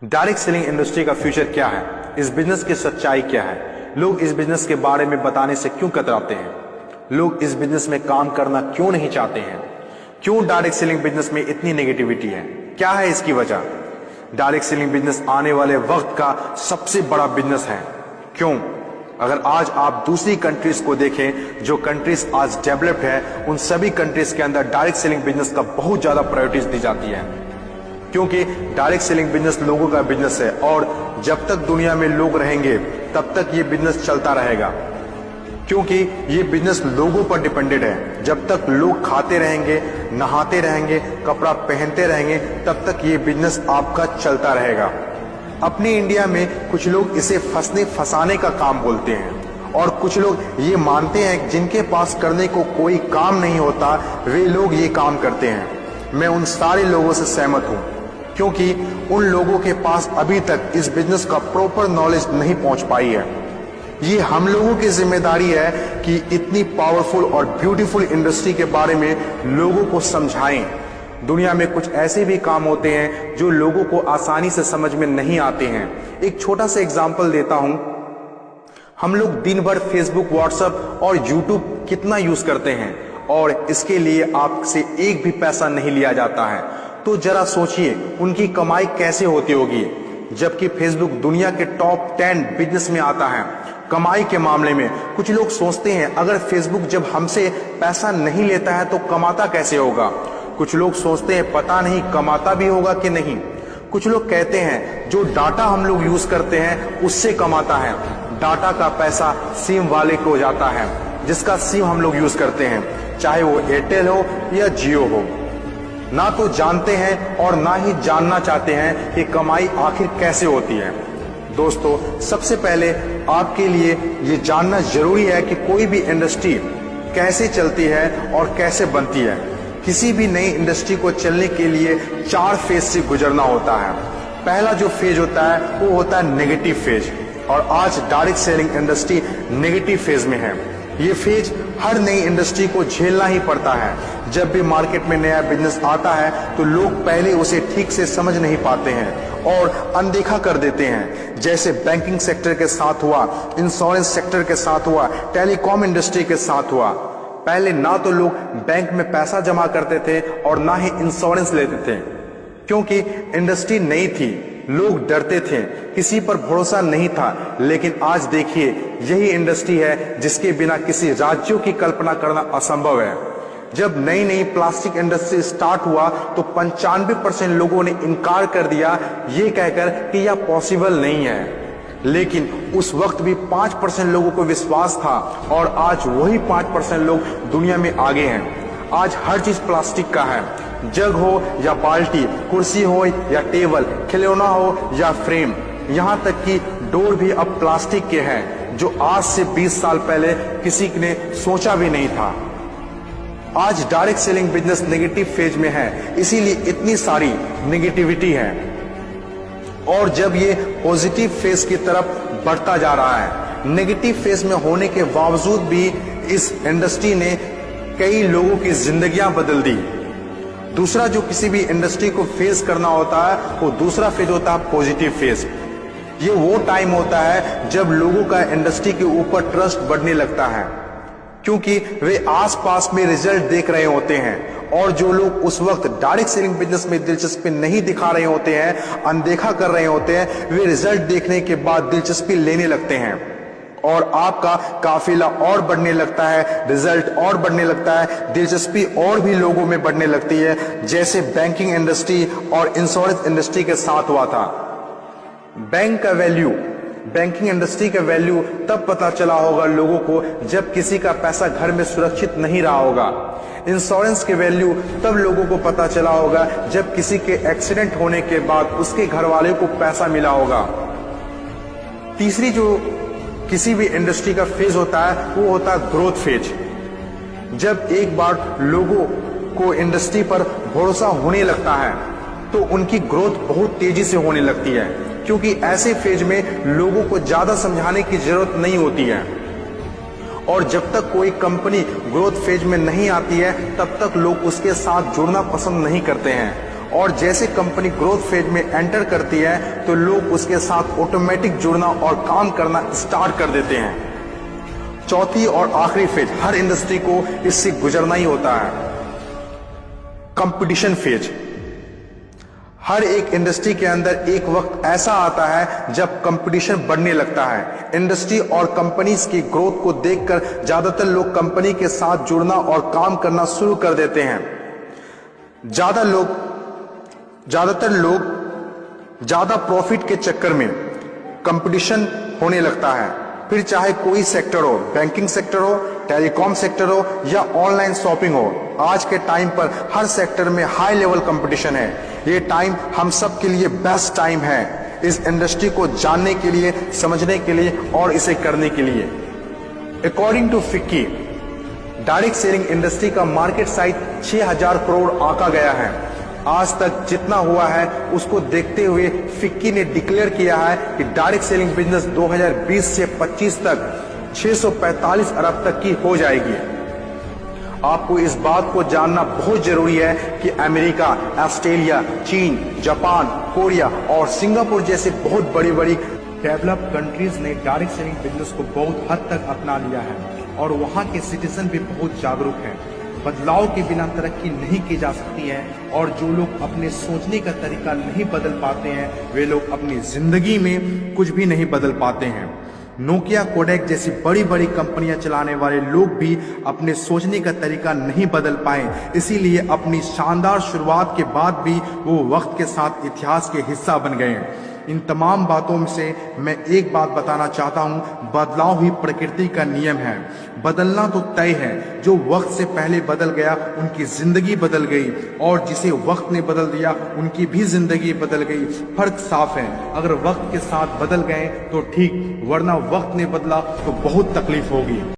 Direct selling industry का future क्या है, इस बिजनेस की सच्चाई क्या है, लोग इस बिजनेस के बारे में बताने से क्यों कतराते हैं, लोग इस बिजनेस में काम करना क्यों नहीं चाहते हैं, क्यों डायरेक्ट सेलिंग बिजनेस में इतनी नेगेटिविटी है, क्या है इसकी वजह। डायरेक्ट सेलिंग बिजनेस आने वाले वक्त का सबसे बड़ा बिजनेस है। क्यों? अगर आज आप दूसरी कंट्रीज को देखें, जो कंट्रीज आज डेवलप्ड है, उन सभी कंट्रीज के अंदर डायरेक्ट सेलिंग बिजनेस का बहुत ज्यादा प्रायोरिटीज दी जाती है, क्योंकि डायरेक्ट सेलिंग बिजनेस लोगों का बिजनेस है और जब तक दुनिया में लोग रहेंगे तब तक ये बिजनेस चलता रहेगा, क्योंकि ये बिजनेस लोगों पर डिपेंडेड है। जब तक लोग खाते रहेंगे, नहाते रहेंगे, कपड़ा पहनते रहेंगे, तब तक ये बिजनेस आपका चलता रहेगा। अपने इंडिया में कुछ लोग इसे फंसाने का काम बोलते हैं और कुछ लोग ये मानते हैं जिनके पास करने को कोई काम नहीं होता वे लोग ये काम करते हैं। मैं उन सारे लोगों से सहमत हूं, क्योंकि उन लोगों के पास अभी तक इस बिजनेस का प्रॉपर नॉलेज नहीं पहुंच पाई है। ये हम लोगों की जिम्मेदारी है कि इतनी पावरफुल और ब्यूटीफुल इंडस्ट्री के बारे में लोगों को समझाएं। दुनिया में कुछ ऐसे भी काम होते हैं जो लोगों को आसानी से समझ में नहीं आते हैं। एक छोटा सा एग्जांपल देता हूं। हम लोग दिन भर फेसबुक, व्हाट्सएप और यूट्यूब कितना यूज करते हैं और इसके लिए आपसे एक भी पैसा नहीं लिया जाता है। तो जरा सोचिए उनकी कमाई कैसे होती होगी, जबकि फेसबुक दुनिया के टॉप 10 बिजनेस में आता है कमाई के मामले में। कुछ लोग सोचते हैं अगर फेसबुक जब हमसे पैसा नहीं लेता है तो कमाता कैसे होगा। कुछ लोग सोचते हैं पता नहीं कमाता भी होगा कि नहीं। कुछ लोग कहते हैं जो डाटा हम लोग यूज करते हैं उससे कमाता है। डाटा का पैसा सिम वाले को जाता है, जिसका सिम हम लोग यूज करते हैं, चाहे वो एयरटेल हो या जियो हो। ना तो जानते हैं और ना ही जानना चाहते हैं कि कमाई आखिर कैसे होती है। दोस्तों, सबसे पहले आपके लिए ये जानना जरूरी है कि कोई भी इंडस्ट्री कैसे चलती है और कैसे बनती है। किसी भी नई इंडस्ट्री को चलने के लिए 4 फेज से गुजरना होता है। पहला जो फेज होता है वो होता है नेगेटिव फेज, और आज direct selling industry negative phase में है। ये फेज हर नई इंडस्ट्री को झेलना ही पड़ता है। जब भी मार्केट में नया बिजनेस आता है तो लोग पहले उसे ठीक से समझ नहीं पाते हैं और अनदेखा कर देते हैं। जैसे बैंकिंग सेक्टर के साथ हुआ, इंश्योरेंस सेक्टर के साथ हुआ, टेलीकॉम इंडस्ट्री के साथ हुआ। पहले ना तो लोग बैंक में पैसा जमा करते थे और ना ही इंश्योरेंस लेते थे, क्योंकि इंडस्ट्री नई थी, लोग डरते थे, किसी पर भरोसा नहीं था। लेकिन आज देखिए, यही इंडस्ट्री है जिसके बिना किसी राज्यों की कल्पना करना असंभव है। जब नई नई प्लास्टिक इंडस्ट्री स्टार्ट हुआ तो 95% लोगों ने इनकार कर दिया, ये कहकर कि यह पॉसिबल नहीं है। लेकिन उस वक्त भी 5% लोगों को विश्वास था और आज वही 5% लोग दुनिया में आगे हैं। आज हर चीज प्लास्टिक का है, जग हो या बाल्टी, कुर्सी हो या टेबल, खिलौना हो या फ्रेम, यहाँ तक कि डोर भी अब प्लास्टिक के हैं, जो आज से 20 साल पहले किसी ने सोचा भी नहीं था। आज direct selling business negative phase में है, इसीलिए इतनी सारी नेगेटिविटी है। और जब ये पॉजिटिव फेज की तरफ बढ़ता जा रहा है, नेगेटिव फेज में होने के बावजूद भी इस इंडस्ट्री ने कई लोगों की जिंदगियां बदल दी। दूसरा जो किसी भी इंडस्ट्री को फेस करना होता है वो दूसरा फेज होता है पॉजिटिव फेज। ये वो टाइम होता है जब लोगों का इंडस्ट्री के ऊपर ट्रस्ट बढ़ने लगता है, क्योंकि वे आसपास में रिजल्ट देख रहे होते हैं। और जो लोग उस वक्त डायरेक्ट सेलिंग बिजनेस में दिलचस्पी नहीं दिखा रहे होते हैं, अनदेखा कर रहे होते हैं, वे रिजल्ट देखने के बाद दिलचस्पी लेने लगते हैं और आपका काफिला और बढ़ने लगता है, रिजल्ट और बढ़ने लगता है, दिलचस्पी और भी लोगों में बढ़ने लगती है। जैसे बैंकिंग इंडस्ट्री और इंश्योरेंस इंडस्ट्री के साथ हुआ था। बैंकिंग इंडस्ट्री का वैल्यू तब पता चला होगा लोगों को जब किसी का पैसा घर में सुरक्षित नहीं रहा होगा। इंश्योरेंस के वैल्यू तब लोगों को पता चला होगा जब किसी के एक्सीडेंट होने के बाद उसके घर वाले को पैसा मिला होगा। तीसरी जो किसी भी इंडस्ट्री का फेज होता है वो होता है ग्रोथ फेज। जब एक बार लोगों को इंडस्ट्री पर भरोसा होने लगता है तो उनकी ग्रोथ बहुत तेजी से होने लगती है, क्योंकि ऐसे फेज में लोगों को ज्यादा समझाने की जरूरत नहीं होती है। और जब तक कोई कंपनी ग्रोथ फेज में नहीं आती है तब तक लोग उसके साथ जुड़ना पसंद नहीं करते हैं और जैसे कंपनी ग्रोथ फेज में एंटर करती है तो लोग उसके साथ ऑटोमेटिक जुड़ना और काम करना स्टार्ट कर देते हैं। चौथी और आखिरी फेज, हर इंडस्ट्री को इससे गुजरना ही होता है, कंपटीशन फेज। हर एक इंडस्ट्री के अंदर एक वक्त ऐसा आता है जब कंपटीशन बढ़ने लगता है। इंडस्ट्री और कंपनीज की ग्रोथ को देखकर ज्यादातर लोग कंपनी के साथ जुड़ना और काम करना शुरू कर देते हैं। ज्यादातर लोग ज्यादा प्रॉफिट के चक्कर में कंपटीशन होने लगता है, फिर चाहे कोई सेक्टर हो, बैंकिंग सेक्टर हो, टेलीकॉम सेक्टर हो या ऑनलाइन शॉपिंग हो। आज के टाइम पर हर सेक्टर में हाई लेवल कंपटीशन है। ये टाइम हम सब के लिए बेस्ट टाइम है इस इंडस्ट्री को जानने के लिए, समझने के लिए और इसे करने के लिए। According to FICCI, direct selling industry का मार्केट साइज 6000 करोड़ आंका गया है। आज तक जितना हुआ है उसको देखते हुए फिक्की ने डिक्लेयर किया है कि डायरेक्ट सेलिंग बिजनेस 2020 से 25 तक 645 अरब तक की हो जाएगी। आपको इस बात को जानना बहुत जरूरी है कि अमेरिका, ऑस्ट्रेलिया, चीन, जापान, कोरिया और सिंगापुर जैसे बहुत बड़ी बड़ी डेवलप्ड कंट्रीज ने डायरेक्ट सेलिंग बिजनेस को बहुत हद तक अपना लिया है और वहां के सिटीजन भी बहुत जागरूक हैं। बदलाव के बिना तरक्की नहीं की जा सकती है और जो लोग अपने सोचने का तरीका नहीं बदल पाते हैं वे लोग अपनी जिंदगी में कुछ भी नहीं बदल पाते हैं। नोकिया, कोडेक जैसी बड़ी बड़ी कंपनियां चलाने वाले लोग भी अपने सोचने का तरीका नहीं बदल पाए, इसीलिए अपनी शानदार शुरुआत के बाद भी वो वक्त के साथ इतिहास के हिस्सा बन गए। इन तमाम बातों में से मैं एक बात बताना चाहता हूं, बदलाव ही प्रकृति का नियम है। बदलना तो तय है, जो वक्त से पहले बदल गया उनकी जिंदगी बदल गई और जिसे वक्त ने बदल दिया उनकी भी जिंदगी बदल गई। फर्क साफ है, अगर वक्त के साथ बदल गए तो ठीक, वरना वक्त ने बदला तो बहुत तकलीफ होगी।